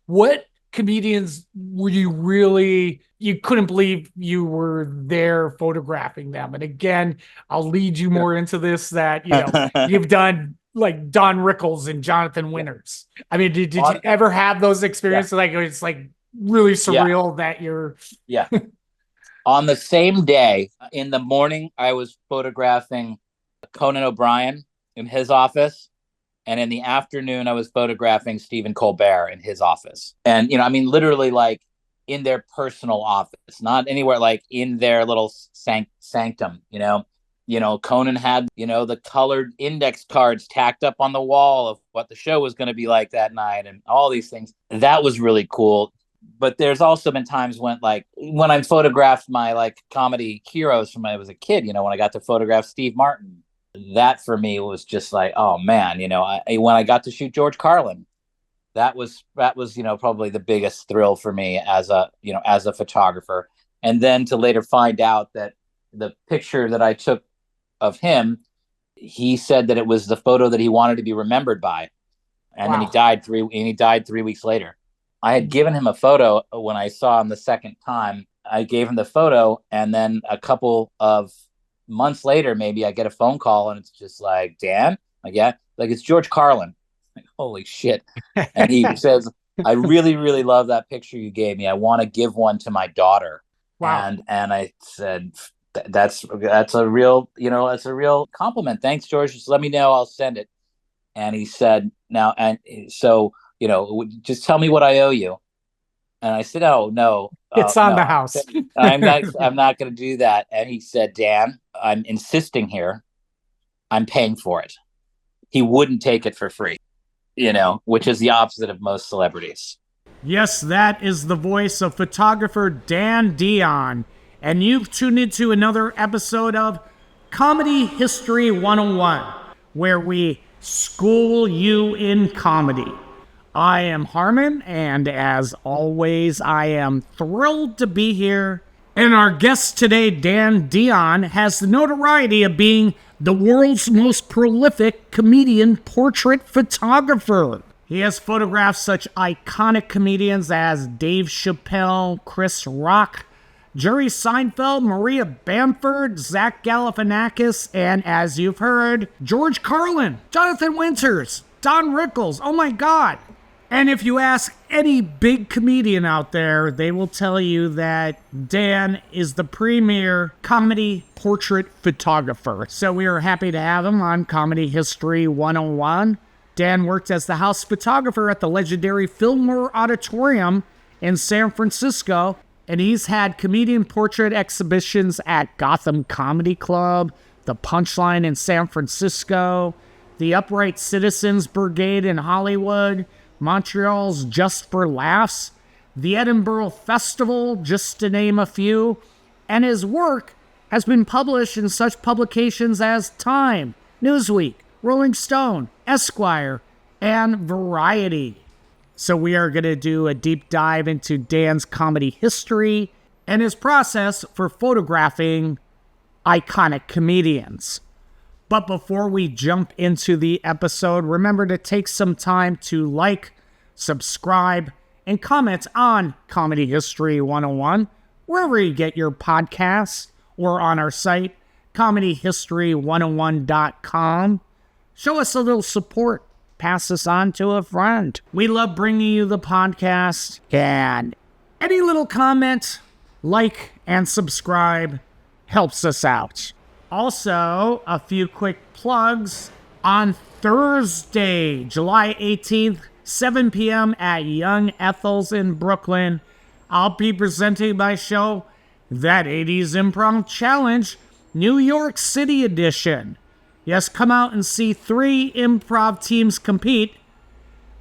What comedians were you couldn't believe you were there photographing them? And again, I'll lead you more into this that, you've done like Don Rickles and Jonathan Yeah. Winters. I mean, did you On, ever have those yeah. experiences? Like, it's like really Yeah. surreal that you're, Yeah. On the same day, in the morning, I was photographing Conan O'Brien in his office. And in the afternoon, I was photographing Stephen Colbert in his office. And, I mean, literally like in their personal office, not anywhere, like in their little sanctum, Conan had, the colored index cards tacked up on the wall of what the show was going to be like that night and all these things. That was really cool. But there's also been times when I photographed my like comedy heroes from when I was a kid, when I got to photograph Steve Martin. That for me was just like, oh man, when I got to shoot George Carlin, that was probably the biggest thrill for me as a photographer. And then to later find out that the picture that I took of him, he said that it was the photo that he wanted to be remembered by. And then wow. he died 3 weeks later. I had given him a photo when I saw him the second time. I gave him the photo, and then a couple of months later, maybe I get a phone call, and it's just like, Dan, like, yeah, like it's George Carlin. Like, holy shit! And he says, I really, really love that picture you gave me. I want to give one to my daughter. Wow. And I said, that's a real, that's a real compliment. Thanks, George. Just let me know. I'll send it. And he said, now, and so, just tell me what I owe you. And I said, oh, no, It's on the no, house. I'm not going to do that. And he said, Dan, I'm insisting here. I'm paying for it. He wouldn't take it for free, which is the opposite of most celebrities. Yes, that is the voice of photographer Dan Dion. And you've tuned into another episode of Comedy History 101, where we school you in comedy. I am Harmon, and as always, I am thrilled to be here. And our guest today, Dan Dion, has the notoriety of being the world's most prolific comedian portrait photographer. He has photographed such iconic comedians as Dave Chappelle, Chris Rock, Jerry Seinfeld, Maria Bamford, Zack Galifianakis, and as you've heard, George Carlin, Jonathan Winters, Don Rickles. Oh my God. And if you ask any big comedian out there, they will tell you that Dan is the premier comedy portrait photographer. So we are happy to have him on Comedy History 101. Dan worked as the house photographer at the legendary Fillmore Auditorium in San Francisco, and he's had comedian portrait exhibitions at Gotham Comedy Club, the Punchline in San Francisco, the Upright Citizens Brigade in Hollywood, Montreal's Just for Laughs, the Edinburgh Festival, just to name a few, and his work has been published in such publications as Time, Newsweek, Rolling Stone, Esquire, and Variety. So we are going to do a deep dive into Dan's comedy history and his process for photographing iconic comedians. But before we jump into the episode, remember to take some time to like, subscribe, and comment on Comedy History 101, wherever you get your podcasts, or on our site, comedyhistory101.com. Show us a little support. Pass this on to a friend. We love bringing you the podcast, and any little comment, like, and subscribe helps us out. Also, a few quick plugs. On Thursday, July 18th, 7 p.m. at Young Ethel's in Brooklyn, I'll be presenting my show, That 80s Improv Challenge, New York City edition. Yes, come out and see 3 improv teams compete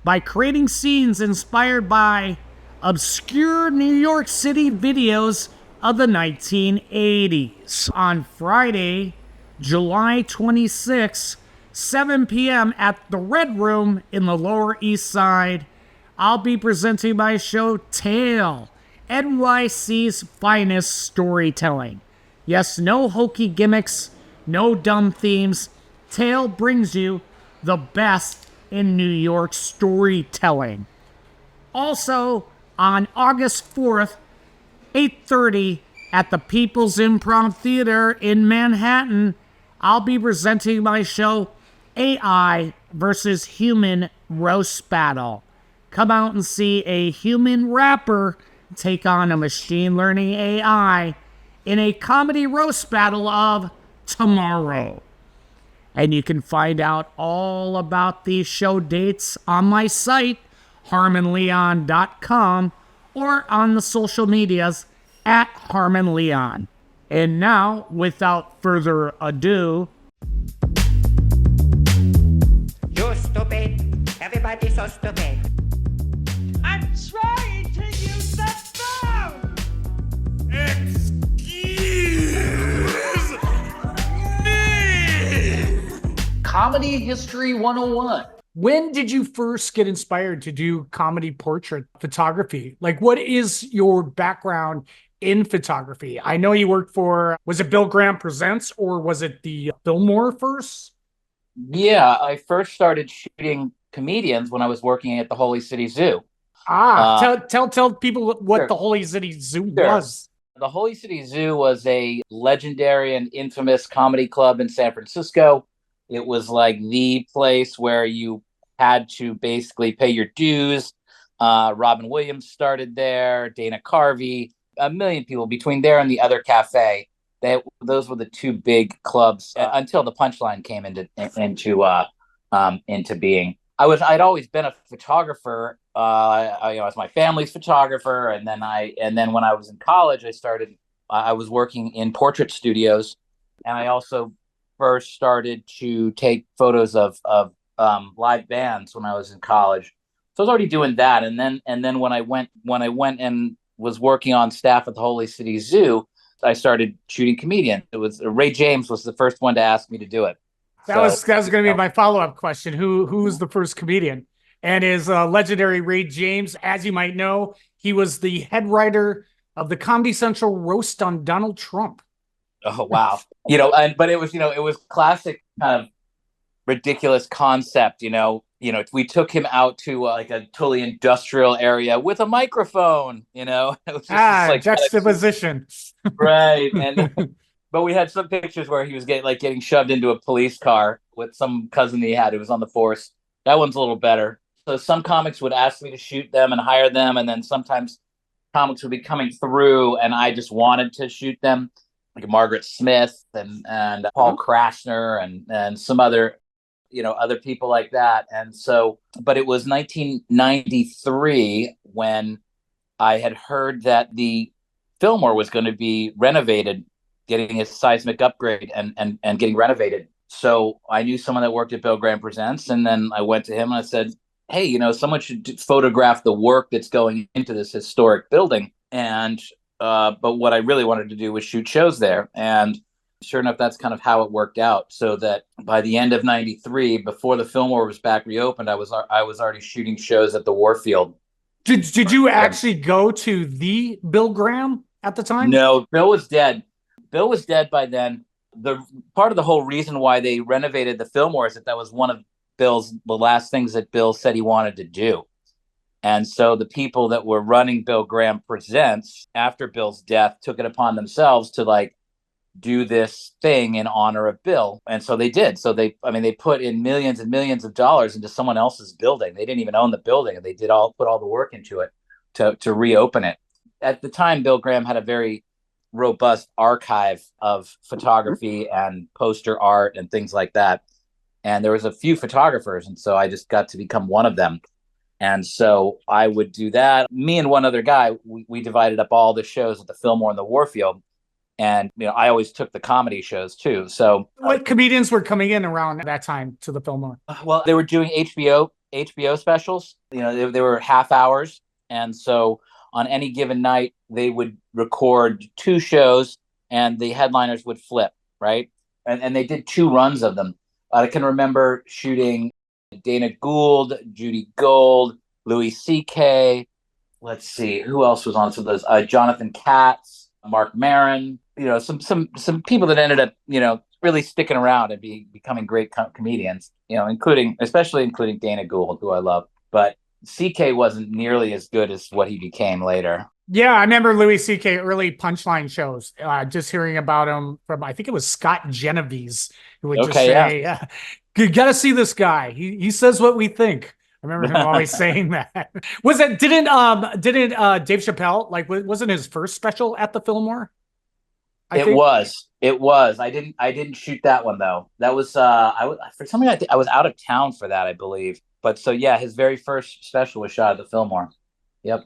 by creating scenes inspired by obscure New York City videos of the 1980s. On Friday, July 26, 7 p.m. at the Red Room in the Lower East Side, I'll be presenting my show Tale, NYC's finest storytelling. Yes, no hokey gimmicks, no dumb themes. Tale brings you the best in New York storytelling. Also, on August 4th, 8:30 at the People's Improv Theater in Manhattan, I'll be presenting my show AI versus Human Roast Battle. Come out and see a human rapper take on a machine learning AI in a comedy roast battle of tomorrow. And you can find out all about these show dates on my site, harmonleon.com, or on the social medias at harmonleon. And now, without further ado, You're stupid. Everybody's so stupid. I'm trying to use the phone! Excuse me! Comedy History 101. when did you first get inspired to do comedy portrait photography? Like, what is your background in photography? I know you worked for, was it Bill Graham Presents or was it the Fillmore first? Yeah, I first started shooting comedians when I was working at the Holy City Zoo. Tell people what Sure. the Holy City Zoo Sure. was. The Holy City Zoo was a legendary and infamous comedy club in San Francisco. It was like the place where you had to basically pay your dues. Robin Williams started there, Dana Carvey, a million people between there and the other cafe. Those were the two big clubs until the Punchline came into being. I'd always been a photographer. I was my family's photographer, and then when I was in college, I was working in portrait studios, and I also first started to take photos of live bands when I was in college. So I was already doing that, and then when I went and was working on staff at the Holy City Zoo, I started shooting comedians. It was Ray James was the first one to ask me to do it. That was going to be my follow-up question. Who's the first comedian? And is legendary Ray James, as you might know, he was the head writer of the Comedy Central roast on Donald Trump. Oh wow. But it was classic kind of ridiculous concept, we took him out to like a totally industrial area with a microphone, it was just like juxtaposition. Right. And but we had some pictures where he was getting shoved into a police car with some cousin he had who was on the force. That one's a little better. So some comics would ask me to shoot them and hire them, and then sometimes comics would be coming through and I just wanted to shoot them, like Margaret Smith and Paul Krasner and some other other people like that. And so, but it was 1993 when I had heard that the Fillmore was going to be renovated, getting a seismic upgrade and getting renovated. So I knew someone that worked at Bill Graham Presents, and then I went to him and I said, hey, someone should photograph the work that's going into this historic building. And but what I really wanted to do was shoot shows there. And sure enough, that's kind of how it worked out. So that by the end of '93, before the Fillmore was back reopened, I was already shooting shows at the Warfield. Did you actually go to the Bill Graham at the time? No, Bill was dead. Bill was dead by then. The part of the whole reason why they renovated the Fillmore is that was one of the last things that Bill said he wanted to do. And so the people that were running Bill Graham Presents after Bill's death took it upon themselves to do this thing in honor of Bill. And so they did. So they put in millions and millions of dollars into someone else's building. They didn't even own the building, and they put all the work into it to reopen it. At the time, Bill Graham had a very robust archive of photography and poster art and things like that. And there was a few photographers. And so I just got to become one of them. And so I would do that. Me and one other guy, we divided up all the shows at the Fillmore and the Warfield. And, I always took the comedy shows too. So what comedians were coming in around that time to the Fillmore? Well, they were doing HBO specials. They were half hours. And so on any given night, they would record two shows and the headliners would flip, right? And they did two runs of them. I can remember shooting Dana Gould, Judy Gold, Louis C.K. Let's see, who else was on some of those? Jonathan Katz, Mark Maron, some people that ended up, really sticking around and becoming great comedians, especially including Dana Gould, who I love. But CK wasn't nearly as good as what he became later. Yeah, I remember Louis C.K. early punchline shows. Just hearing about him from, I think it was Scott Genovese, who would just Okay, yeah. say, "You got to see this guy. He says what we think." I remember him always saying that. Was it didn't Dave Chappelle, like, wasn't his first special at the Fillmore? I It think. was. It was. I didn't shoot that one though. That was I was for something I was out of town for that, I believe. But so yeah, his very first special was shot at the Fillmore. Yep.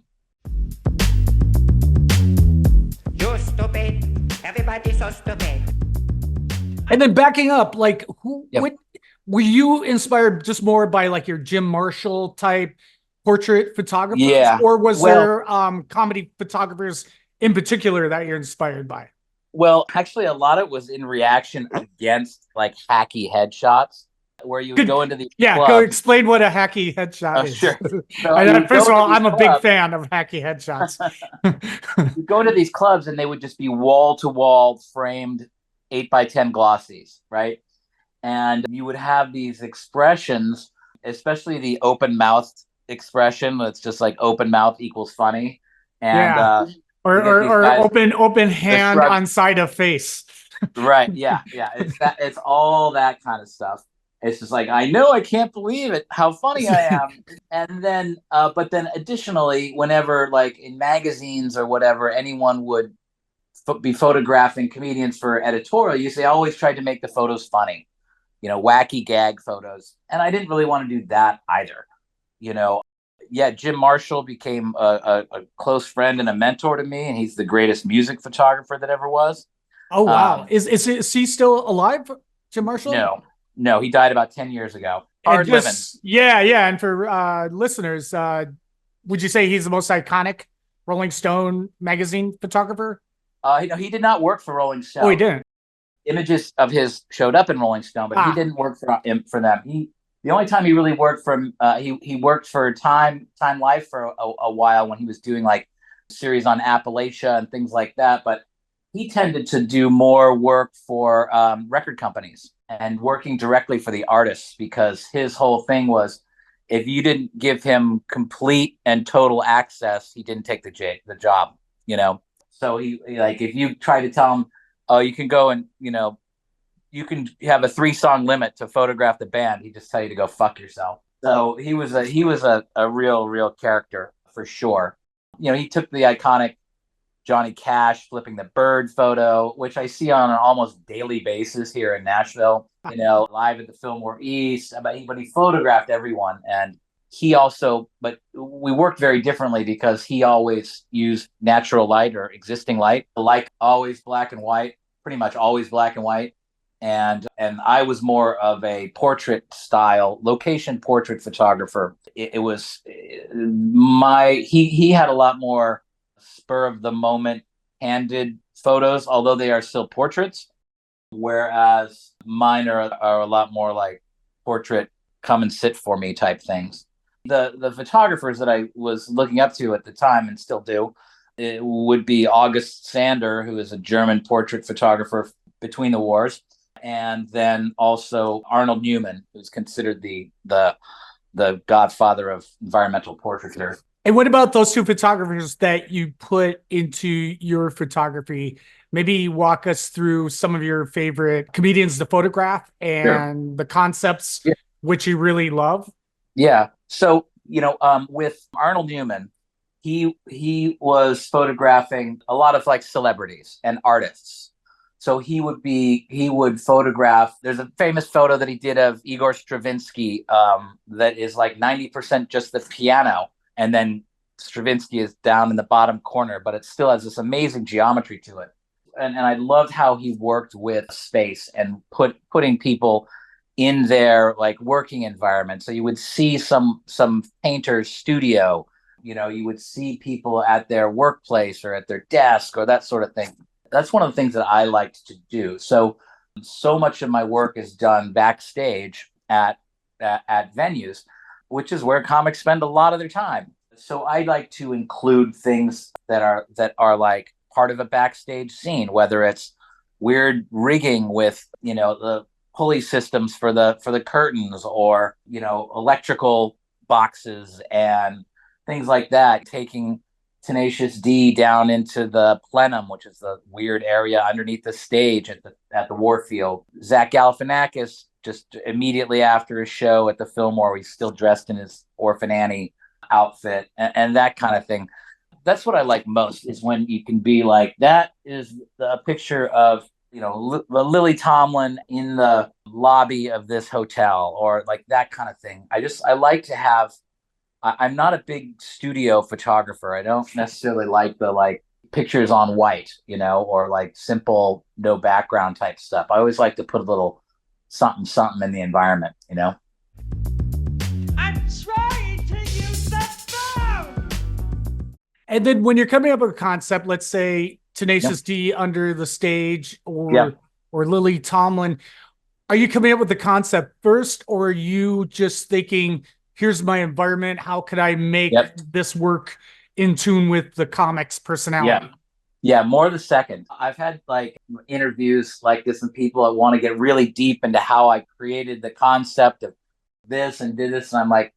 You're stupid. Everybody's so stupid. And then backing up, like, Yep. what were you inspired just more by, like, your Jim Marshall type portrait photographers, Yeah. or was Well- there comedy photographers in particular that you're inspired by? Well, actually, a lot of it was in reaction against like hacky headshots, where you would go into these Yeah, clubs. go explain what a hacky headshot is. Sure. So And, you would first of go all, to these I'm a big clubs. fan of hacky headshots. You go into these clubs and they would just be wall to wall framed 8x10 glossies, right? And you would have these expressions, especially the open mouthed expression. That's just like open mouth equals funny. And Yeah. you get these Or guys- open hand shrug- on side of face. right. Yeah. It's all that kind of stuff. It's just like, I know, I can't believe it, how funny I am. And then, but then additionally, whenever like in magazines or whatever, anyone would be photographing comedians for editorial use, they always tried to make the photos funny, wacky gag photos. And I didn't really want to do that either. Yeah, Jim Marshall became a close friend and a mentor to me, and he's the greatest music photographer that ever was. Oh, wow. Is he still alive, Jim Marshall? No, he died about 10 years ago. And Hard living. Yeah. And for listeners, would you say he's the most iconic Rolling Stone magazine photographer? He did not work for Rolling Stone. Oh, he didn't. Images of his showed up in Rolling Stone, but he didn't work for them. The only time he really worked for he worked for Time Life for a while when he was doing like series on Appalachia and things like that. But he tended to do more work for record companies and working directly for the artists, because his whole thing was, if you didn't give him complete and total access, he didn't take the job. So he like, if you try to tell him, oh, you can go and you can have a 3-song limit to photograph the band, he just tell you to go fuck yourself. So he was a real character for sure. He took the iconic Johnny Cash flipping the bird photo, which I see on an almost daily basis here in Nashville, live at the Fillmore East. But he photographed everyone. And but we worked very differently, because he always used natural light or existing light, like always black and white, pretty much always black and white. And I was more of a portrait style, location portrait photographer. It was he had a lot more spur of the moment candid photos, although they are still portraits, whereas mine are a lot more like portrait, come and sit for me type things. The photographers that I was looking up to at the time, and still do, it would be August Sander, who is a German portrait photographer between the wars, and then also Arnold Newman, who's considered the godfather of environmental portraiture. And what about those two photographers that you put into your photography? Maybe walk us through some of your favorite comedians to photograph and the concepts which you really love. Yeah. So, with Arnold Newman, he was photographing a lot of like celebrities and artists. So he would photograph, there's a famous photo that he did of Igor Stravinsky that is like 90% just the piano, and then Stravinsky is down in the bottom corner, but it still has this amazing geometry to it. And I loved how he worked with space and putting people in their like working environment. So you would see some painter's studio, you would see people at their workplace or at their desk or that sort of thing. That's one of the things that I liked to do. So much of my work is done backstage at venues, which is where comics spend a lot of their time. So I like to include things that are like part of a backstage scene, whether it's weird rigging with, the pulley systems for the curtains, or, electrical boxes and things like that, taking Tenacious D down into the plenum, which is the weird area underneath the stage at the Warfield. Zack Galifianakis, just immediately after his show at the Fillmore, he's still dressed in his Orphan Annie outfit and that kind of thing. That's what I like most, is when you can be like, that is a picture of, Lily Tomlin in the lobby of this hotel, or like that kind of thing. I like to have, I'm not a big studio photographer. I don't necessarily like the pictures on white, or like simple no background type stuff. I always like to put a little something in the environment. I'm trying to use the phone. And then when you're coming up with a concept, let's say Tenacious D under the stage, or Lily Tomlin, are you coming up with the concept first, or are you just thinking, here's my environment, how could I make this work in tune with the comic's personality? Yeah, more the second. I've had interviews like this and people that want to get really deep into how I created the concept of this and did this, and I'm like,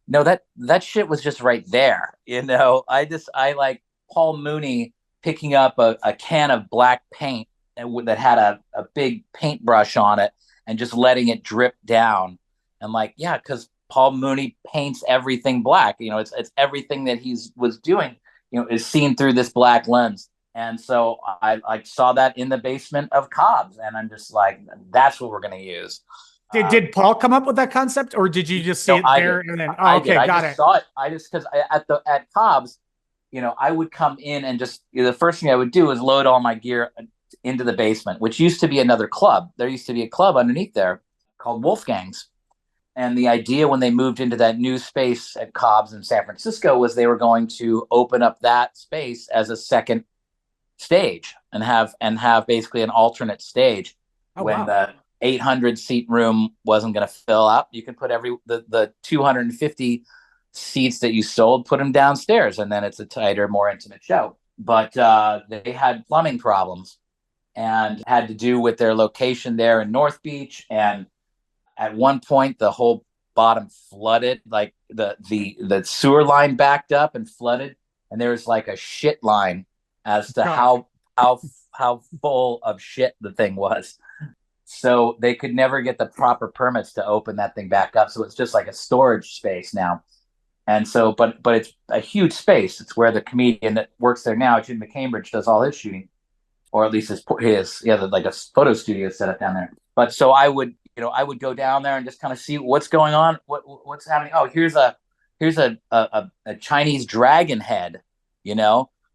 no, that shit was just right there. I like Paul Mooney picking up a can of black paint that had a big paintbrush on it and just letting it drip down. And because Paul Mooney paints everything black. It's everything that he was doing, is seen through this black lens. And so I saw that in the basement of Cobb's, and I'm just like, that's what we're going to use. Did Paul come up with that concept, or did you just see it there and then? Oh, okay, got it. Saw it. Because at Cobb's, I would come in and just the first thing I would do is load all my gear into the basement, which used to be another club. There used to be a club underneath there called Wolfgang's. And the idea when they moved into that new space at Cobb's in San Francisco was they were going to open up that space as a second stage and have basically an alternate stage. When the 800 seat room wasn't going to fill up, you can put the 250 seats that you sold, put them downstairs, and then it's a tighter, more intimate show. But they had plumbing problems, and had to do with their location there in North Beach. And at one point, the whole bottom flooded, like the sewer line backed up and flooded, and there was like a shit line as to how full of shit the thing was. So they could never get the proper permits to open that thing back up. So it's just like a storage space now. And so, but it's a huge space. It's where the comedian that works there now, Jim McCambridge, does all his shooting, or at least his like a photo studio set up down there. But so I would go down there and just kind of see what's going on, what's happening. Oh, here's a Chinese dragon head,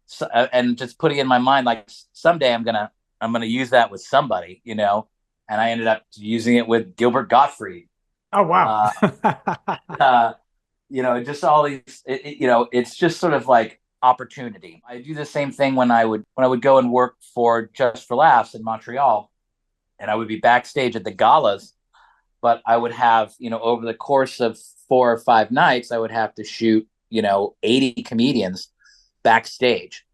so, and just putting in my mind, like, someday I'm gonna use that with somebody, and I ended up using it with Gilbert Gottfried. Oh wow. Just all these, it's just sort of like opportunity. I do the same thing when I would go and work for Just for Laughs in Montreal, and I would be backstage at the galas, but I would have, over the course of 4 or 5 nights, I would have to shoot, 80 comedians backstage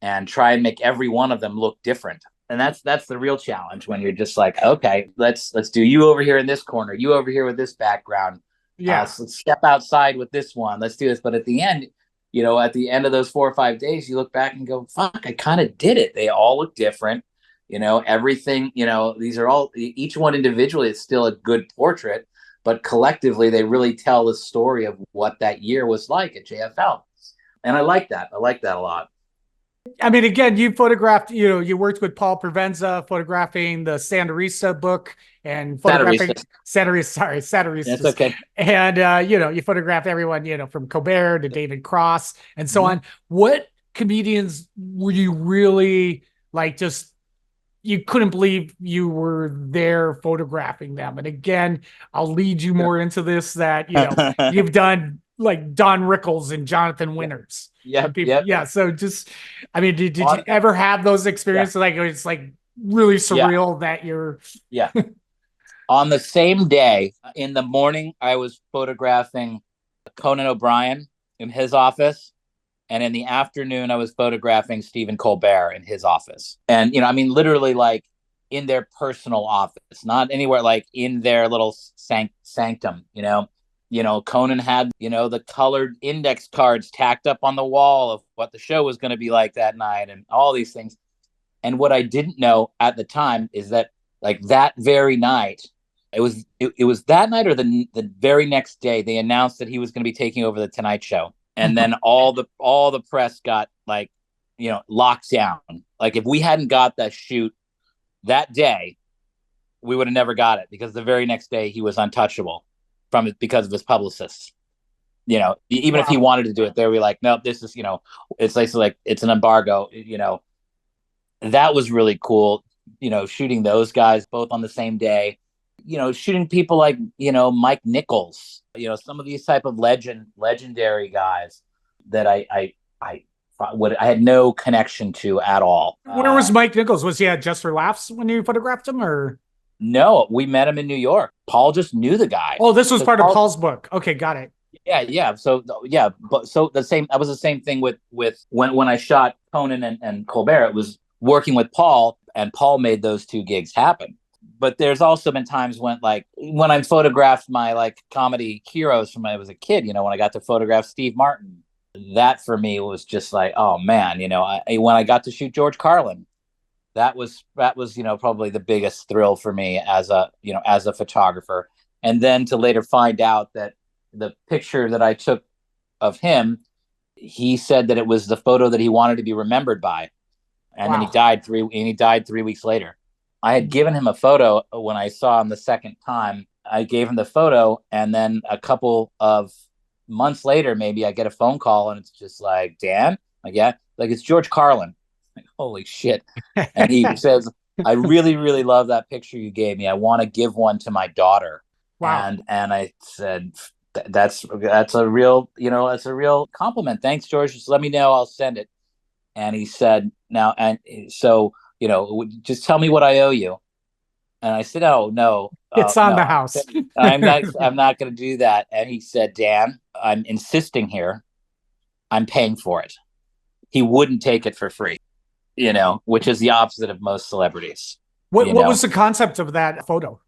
and try and make every one of them look different. And that's the real challenge, when you're just like, okay, let's do you over here in this corner, you over here with this background. So let's step outside with this one. Let's do this. But at the end, at the end of those 4 or 5 days, you look back and go, fuck, I kind of did it. They all look different. Everything, these are all, each one individually is still a good portrait, but collectively they really tell the story of what that year was like at JFL. And I like that. I like that a lot. I mean, again, you photographed, you worked with Paul Provenza photographing the Sanderisa book and photographing Sanderisa. That's okay. And, you photographed everyone, from Colbert to David Cross and so on. What comedians were you really you couldn't believe you were there photographing them? And again, I'll lead you more into this, that, you've done like Don Rickles and Jonathan Winters. Yeah. So just, I mean, did you ever have those experiences? Like, it's like really surreal that you're. Yeah. On the same day, in the morning, I was photographing Conan O'Brien in his office. And in the afternoon, I was photographing Stephen Colbert in his office. And, literally like in their personal office, not anywhere, like in their little sanctum, Conan had, the colored index cards tacked up on the wall of what the show was going to be like that night and all these things. And what I didn't know at the time is that, like, that very night, it was that night or the very next day, they announced that he was going to be taking over the Tonight Show. And then all the press got, like, locked down. Like, if we hadn't got that shoot that day, we would have never got it, because the very next day he was untouchable because of his publicists. Even if he wanted to do it, they were like, no, this is, it's like it's an embargo. That was really cool. Shooting those guys both on the same day. Shooting people like, Mike Nichols. Some of these type of legendary guys that I had no connection to at all. Where was Mike Nichols? Was he at Just for Laughs when you photographed him, or? No, we met him in New York. Paul just knew the guy. Oh, this was part of Paul's book. Okay, got it. Yeah. So that was the same thing with when I shot Conan and Colbert. It was working with Paul, and Paul made those two gigs happen. But there's also been times when I photographed my, like, comedy heroes from when I was a kid, when I got to photograph Steve Martin, that for me was just like, oh man, when I got to shoot George Carlin, that was probably the biggest thrill for me as a photographer. And then to later find out that the picture that I took of him, he said that it was the photo that he wanted to be remembered by. And then he died 3 weeks later. I had given him a photo when I saw him the second time. I gave him the photo, and then a couple of months later, maybe, I get a phone call, and it's just like, Dan? Like, yeah. Like, it's George Carlin. Like, holy shit. And he says, I really, really love that picture you gave me. I want to give one to my daughter. Wow. And I said, that's a real, that's a real compliment. Thanks, George. Just let me know. I'll send it. And he said, now, and so, just tell me what I owe you. And I said, oh, no. It's on the house. I'm not going to do that. And he said, Dan, I'm insisting here. I'm paying for it. He wouldn't take it for free, which is the opposite of most celebrities. What was the concept of that photo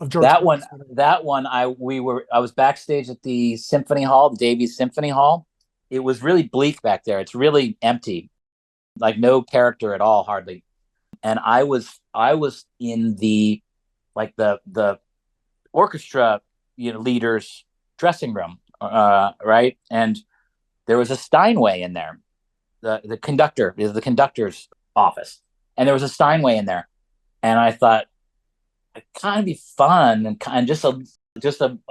of George? That one, I was backstage at the Symphony Hall, the Davies Symphony Hall. It was really bleak back there. It's really empty, like no character at all, hardly. And I was in the orchestra, leader's dressing room, right? And there was a Steinway in there. The conductor is the conductor's office, and there was a Steinway in there. And I thought, it'd kind of be fun and just a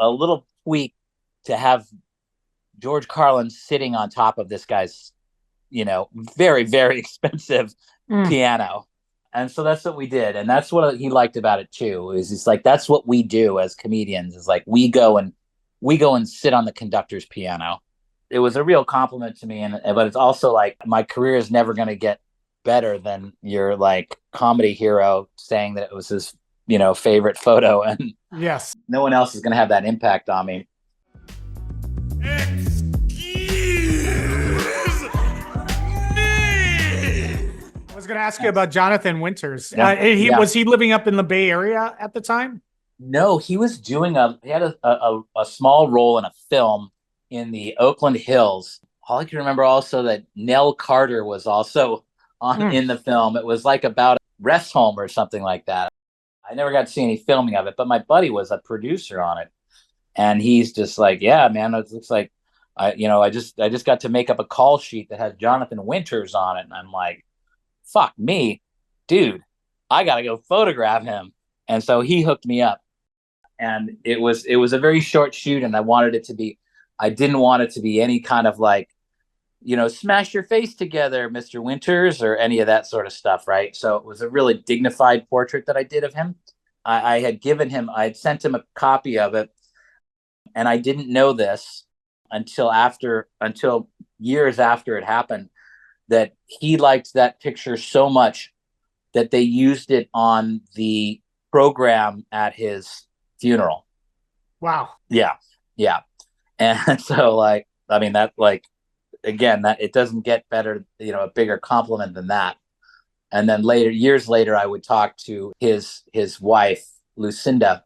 little tweak to have George Carlin sitting on top of this guy's, very, very expensive piano. And so that's what we did. And that's what he liked about it too, is it's like, that's what we do as comedians, is like, we go and sit on the conductor's piano. It was a real compliment to me. But it's also like, my career is never going to get better than your, like, comedy hero saying that it was his, favorite photo. And yes, no one else is going to have that impact on me. I was going to ask you about Jonathan Winters. Was he living up in the Bay Area at the time? No, he was he had a small role in a film in the Oakland Hills. All I can remember also that Nell Carter was also in the film. It was like about a rest home or something like that. I never got to see any filming of it, but my buddy was a producer on it. And he's just like, yeah, man, it looks like, I just got to make up a call sheet that has Jonathan Winters on it. And I'm like, fuck me, dude, I got to go photograph him. And so he hooked me up, and it was a very short shoot. And I didn't want it to be any kind of like, smash your face together, Mr. Winters, or any of that sort of stuff. Right. So it was a really dignified portrait that I did of him. I had sent him a copy of it, and I didn't know this until years after it happened, that he liked that picture so much that they used it on the program at his funeral. Wow. Yeah. And so, like, I mean, that, like, again, that it doesn't get better, a bigger compliment than that. And then years later, I would talk to his wife, Lucinda,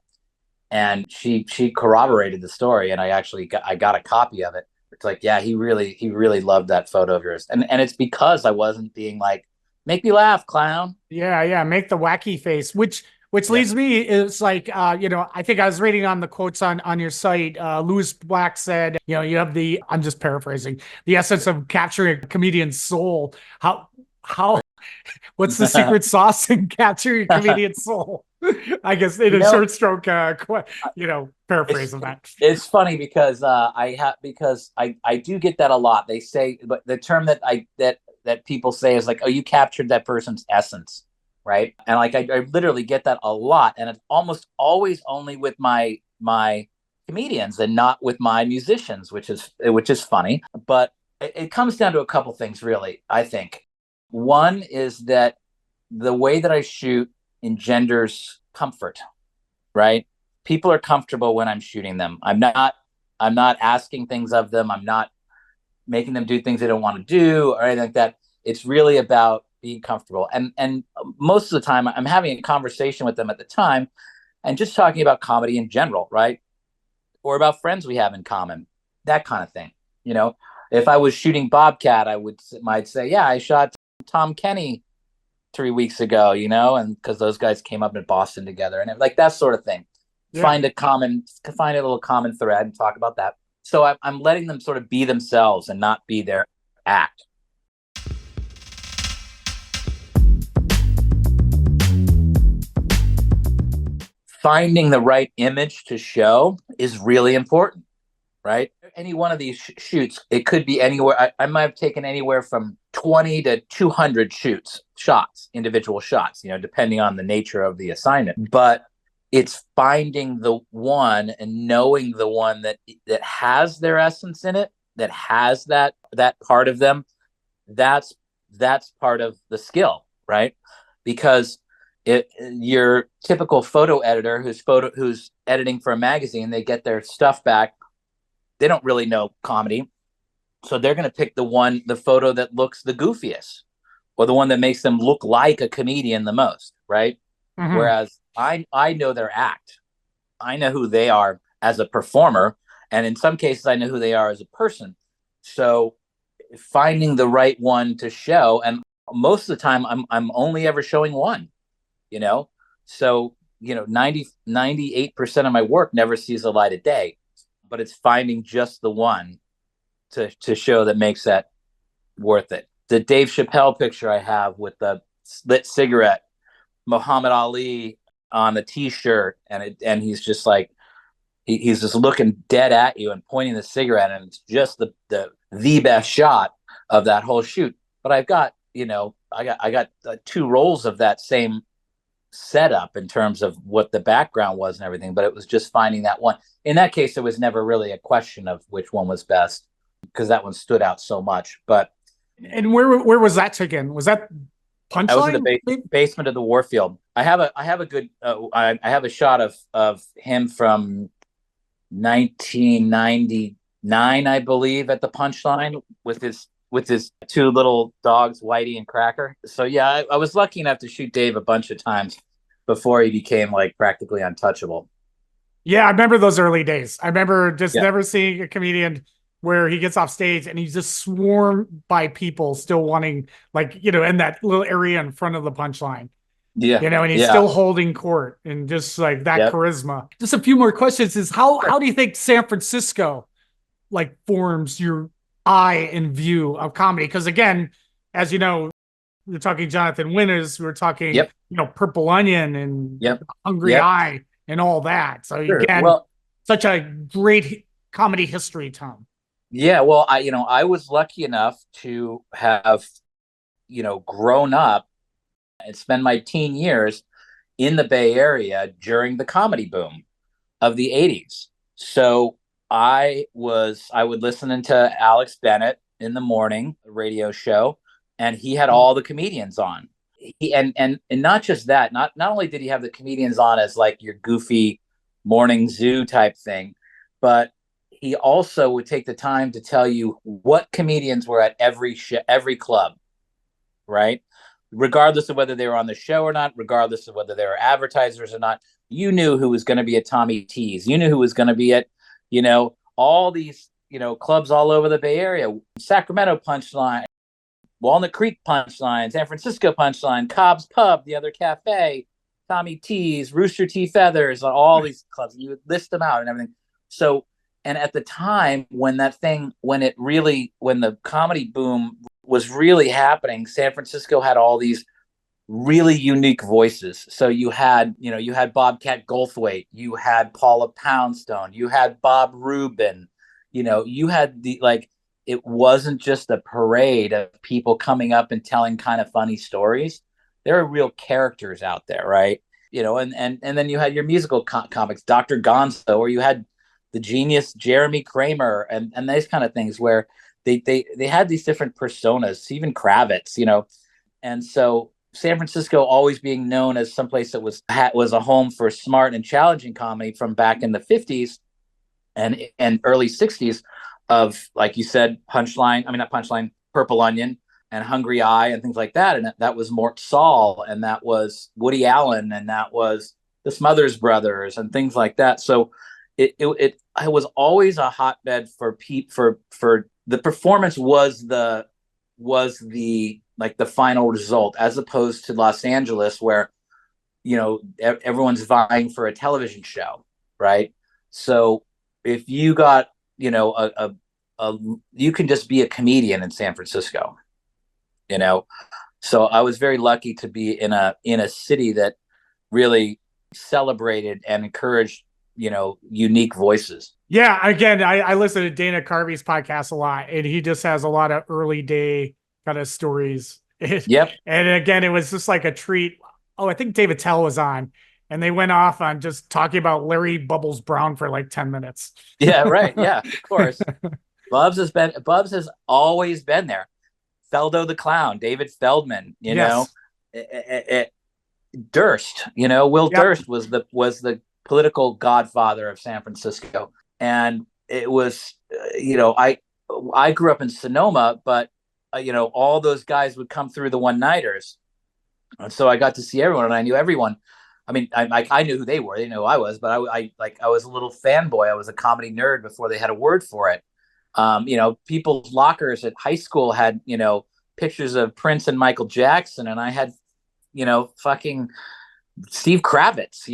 And she corroborated the story, and I got a copy of it. It's like, yeah, he really loved that photo of yours, and it's because I wasn't being like, make me laugh, clown. Yeah, make the wacky face, which Yeah. leads me is like I think I was reading on the quotes on your site. Louis Black said, you have the, I'm just paraphrasing, the essence of capturing a comedian's soul. How what's the secret sauce in capturing a comedian's soul? I guess in You a know, short stroke, paraphrase it's of that. it's funny because I do get that a lot. They say, but the term that people say is like, oh, you captured that person's essence, right? And like I literally get that a lot, and it's almost always only with my comedians and not with my musicians, which is funny. But it comes down to a couple things, really. I think one is that the way that I shoot engenders comfort, right? People are comfortable when I'm shooting them. I'm not asking things of them. I'm not making them do things they don't want to do or anything like that. It's really about being comfortable. And most of the time I'm having a conversation with them at the time and just talking about comedy in general, right? Or about friends we have in common, that kind of thing. You know, if I was shooting Bobcat, might say, yeah, I shot Tom Kenny 3 weeks ago, and because those guys came up in Boston together and like that sort of thing. Yeah. Find a little common thread and talk about that. So I'm letting them sort of be themselves and not be their act. Finding the right image to show is really important, right? Any one of these shoots, it could be anywhere. I might have taken anywhere from 20 to 200 shots, individual shots, depending on the nature of the assignment. But it's finding the one and knowing the one that has their essence in it, that has that part of them. That's part of the skill, right? Because your typical photo editor who's editing for a magazine, they get their stuff back. They don't really know comedy. So they're going to pick the photo that looks the goofiest or the one that makes them look like a comedian the most, right? Mm-hmm. Whereas I know their act. I know who they are as a performer. And in some cases, I know who they are as a person. So finding the right one to show, and most of the time I'm only ever showing one, So, 98% of my work never sees the light of day, but it's finding just the one to show that makes that worth it. The Dave Chappelle picture I have with the lit cigarette, Muhammad Ali on the t-shirt, and he's just like, he's just looking dead at you and pointing the cigarette, and it's just the best shot of that whole shoot. But I've got, I got 2 rolls of that same setup in terms of what the background was and everything, but it was just finding that one. In that case, it was never really a question of which one was best because that one stood out so much. But and where was that taken? Was that Punchline? I was in the basement of the Warfield. I have a good I have a shot of him from 1999, I believe, at the Punchline with his 2 little dogs, Whitey and Cracker. So yeah, I was lucky enough to shoot Dave a bunch of times before he became like practically untouchable. Yeah, I remember those early days. I remember just never seeing a comedian where he gets off stage and he's just swarmed by people still wanting, like, in that little area in front of the Punchline. Yeah. And he's still holding court and just like that charisma. Just a few more questions is how do you think San Francisco like forms your eye and view of comedy? Because again, as you know, we're talking Jonathan Winters, we're talking Purple Onion and Hungry Eye and all that. So again, such a great comedy history, Tom. Yeah, well, I was lucky enough to have, grown up and spend my teen years in the Bay Area during the comedy boom of the 80s. So I would listen to Alex Bennett in the morning radio show, and he had all the comedians on. And not just that, not only did he have the comedians on as like your goofy morning zoo type thing, but he also would take the time to tell you what comedians were at every club, right? Regardless of whether they were on the show or not, regardless of whether they were advertisers or not, You knew who was going to be at Tommy T's. You knew who was going to be at, all these, clubs all over the Bay Area. Sacramento Punchline, Walnut Creek Punchline, San Francisco Punchline, Cobb's Pub, the other cafe, Tommy T's, Rooster T. Feathers, all these clubs. You would list them out and everything. So, and at the time when the comedy boom was really happening, San Francisco had all these really unique voices. So you had Bobcat Goldthwait, you had Paula Poundstone, you had Bob Rubin, you had it wasn't just a parade of people coming up and telling kind of funny stories. There are real characters out there, right? And then you had your musical comics, Dr. Gonzo, or you had the genius Jeremy Kramer and those kind of things where they had these different personas, Stephen Kravitz, and so San Francisco always being known as someplace that was a home for smart and challenging comedy from back in the 50s and early 60s of, like you said, Purple Onion and Hungry Eye and things like that. And that was Mort Saul, and that was Woody Allen, and that was the Smothers Brothers and things like that. So it was always a hotbed for the performance was the final result, as opposed to Los Angeles where, everyone's vying for a television show. Right. So if you got, you can just be a comedian in San Francisco, so I was very lucky to be in a city that really celebrated and encouraged, unique voices. Yeah. Again, I listen to Dana Carvey's podcast a lot, and he just has a lot of early day kind of stories. Yep. And again, it was just like a treat. Oh, I think David Tell was on, and they went off on just talking about Larry Bubbles Brown for like 10 minutes. Yeah, right. Yeah, of course. Bubs has always been there. Feldo the Clown, David Feldman, Durst, Will Durst was the political godfather of San Francisco. And it was, I grew up in Sonoma, but all those guys would come through the one-nighters. And so I got to see everyone, and I knew everyone. I mean, I knew who they were. They knew who I was, but I was a little fanboy. I was a comedy nerd before they had a word for it. People's lockers at high school had, pictures of Prince and Michael Jackson, and I had, fucking Steve Kravitz,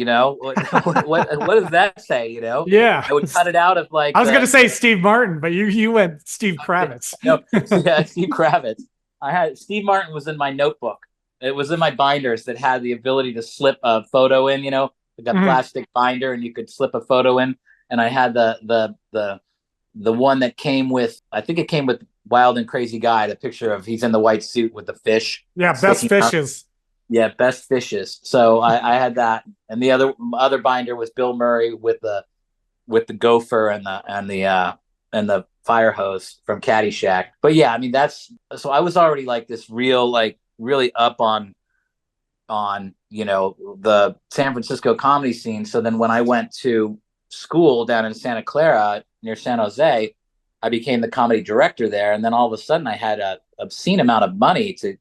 what does that say? Yeah. I would cut it out of I was going to say Steve Martin, but you went Steve Kravitz. No, yeah, Steve Kravitz. Steve Martin was in my notebook. It was in my binders that had the ability to slip a photo in, like a plastic binder, and you could slip a photo in. And I had the one that came with, I think it came with Wild and Crazy Guy, the picture of he's in the white suit with the fish. Yeah, Best Fishes. Yeah, Best Fishes. So I had that, and the other binder was Bill Murray with the gopher and the fire hose from Caddyshack. But yeah, I mean so I was already like this real really up on the San Francisco comedy scene. So then when I went to school down in Santa Clara near San Jose, I became the comedy director there. And then all of a sudden I had a obscene amount of money to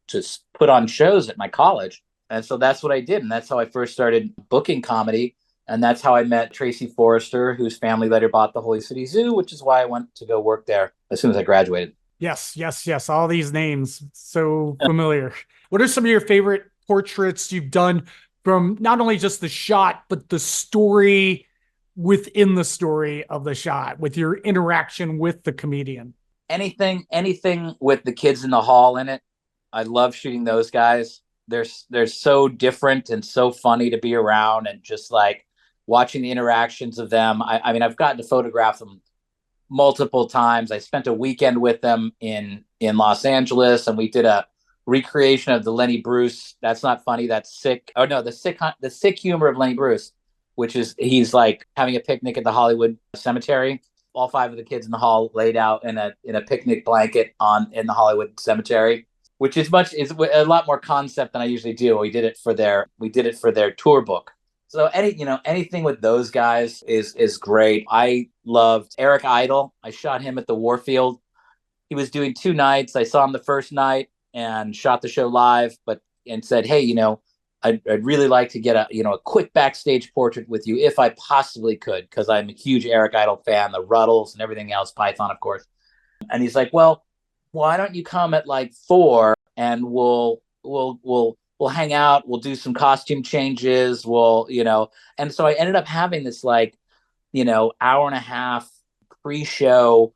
put on shows at my college. And so that's what I did. And that's how I first started booking comedy. And that's how I met Tracy Forrester, whose family later bought the Holy City Zoo, which is why I went to go work there as soon as I graduated. Yes. All these names, so familiar. What are some of your favorite portraits you've done from not only just the shot, but the story within the story of the shot, with your interaction with the comedian? Anything with the kids in the hall in it. I love shooting those guys. They're so different and so funny to be around, and just like watching the interactions of them. I mean, I've gotten to photograph them multiple times. I spent a weekend with them in Los Angeles, and we did a recreation of the Lenny Bruce "That's Not Funny, That's Sick." Oh no, the sick humor of Lenny Bruce, which is he's like having a picnic at the Hollywood Cemetery. All 5 of the kids in the hall laid out in a picnic blanket in the Hollywood Cemetery, which is a lot more concept than I usually do. We did it for their tour book. So anything with those guys is great. I loved Eric Idle. I shot him at the Warfield. He was doing 2 nights. I saw him the first night and shot the show live, and said, "Hey, I'd really like to get a quick backstage portrait with you if I possibly could, because I'm a huge Eric Idle fan, the Ruddles and everything else, Python, of course. And he's like, well, why don't you come at like 4 and we'll hang out, we'll do some costume changes, and so I ended up having this like, hour and a half pre-show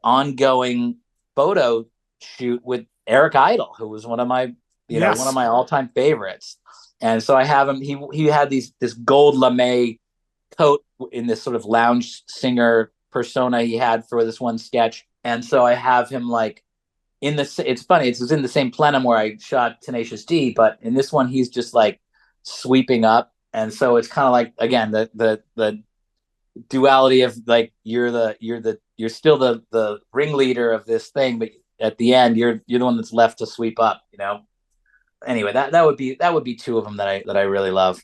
ongoing photo shoot with Eric Idle, who was one of my all-time favorites. And so I have him, he had this gold lame coat in this sort of lounge singer persona he had for this one sketch. And so I have him like it's funny, it's in the same plenum where I shot Tenacious D, but in this one he's just like sweeping up. And so it's kind of like, again, the duality of like you're still the ringleader of this thing, but at the end you're the one that's left to sweep up, Anyway, that would be 2 of them that I really love.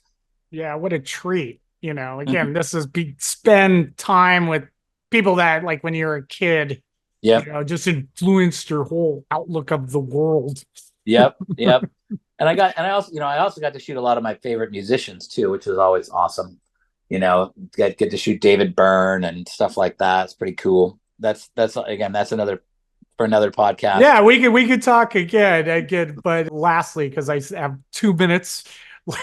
Yeah, what a treat. Again, this is spend time with people that, like, when you're a kid, just influenced your whole outlook of the world. Yep. And I also got to shoot a lot of my favorite musicians too, which was always awesome. Get to shoot David Byrne and stuff like that. It's pretty cool. That's another for another podcast. Yeah, we could talk again. But lastly, because I have 2 minutes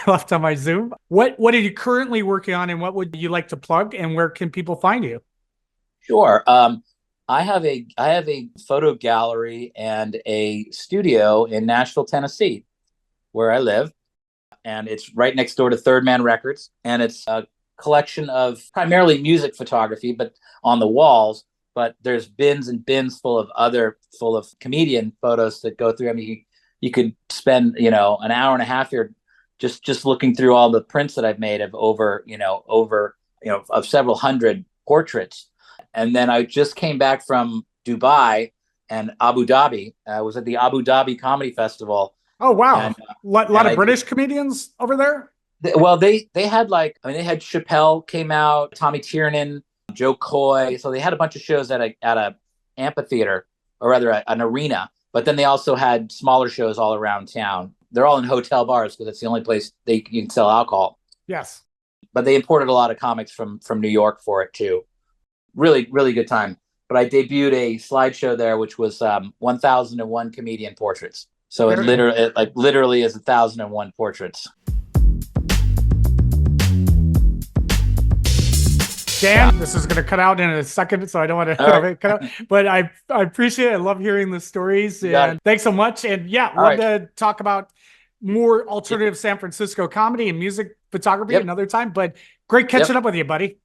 left on my Zoom, what are you currently working on, and what would you like to plug, and where can people find you? Sure. I have a photo gallery and a studio in Nashville, Tennessee, where I live, and it's right next door to Third Man Records, and it's a collection of primarily music photography, but on the walls. But there's bins and bins full of comedian photos that go through. I mean, you could spend an hour and a half here just looking through all the prints that I've made of over of several hundred portraits. And then I just came back from Dubai and Abu Dhabi. I was at the Abu Dhabi Comedy Festival. Oh, wow. And, a lot of British comedians over there? They had they had Chappelle came out, Tommy Tiernan, Joe Coy. So they had a bunch of shows at a amphitheater, or rather an arena. But then they also had smaller shows all around town. They're all in hotel bars because it's the only place you can sell alcohol. Yes. But they imported a lot of comics from New York for it too. Really, really good time. But I debuted a slideshow there, which was 1001 comedian portraits. So it literally is 1001 portraits. Dan, this is going to cut out in a second, so I don't want to have it cut out. But I appreciate it. I love hearing the stories. And thanks so much. And love to talk about more alternative San Francisco comedy and music photography another time. But great catching up with you, buddy.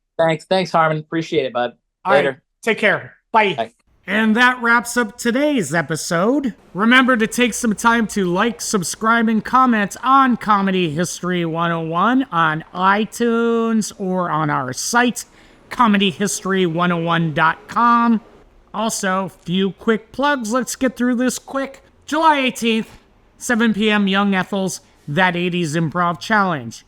Thanks, Harmon. Appreciate it, bud. Later. All right. Take care. Bye. Bye. And that wraps up today's episode. Remember to take some time to like, subscribe, and comment on Comedy History 101 on iTunes or on our site, comedyhistory101.com. Also, few quick plugs. Let's get through this quick. July 18th, 7 p.m. Young Ethel's That 80s Improv Challenge.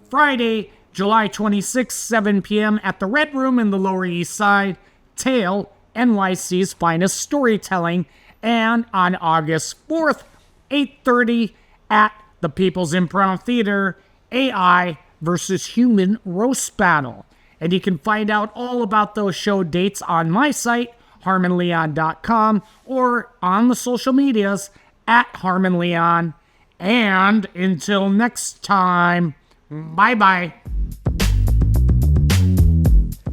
Friday, July 26th, 7 p.m. at the Red Room in the Lower East Side, Tale, NYC's finest storytelling. And on August 4th, 8:30 at the People's Improv Theater, AI versus Human Roast Battle. And you can find out all about those show dates on my site, harmonleon.com, or on the social medias at harmonleon. And until next time, bye-bye.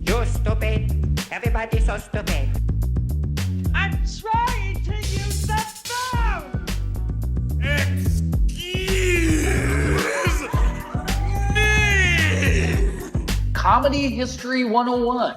You're stupid. Everybody's so stupid. I'm trying to use the phone! Excuse me! Comedy History 101.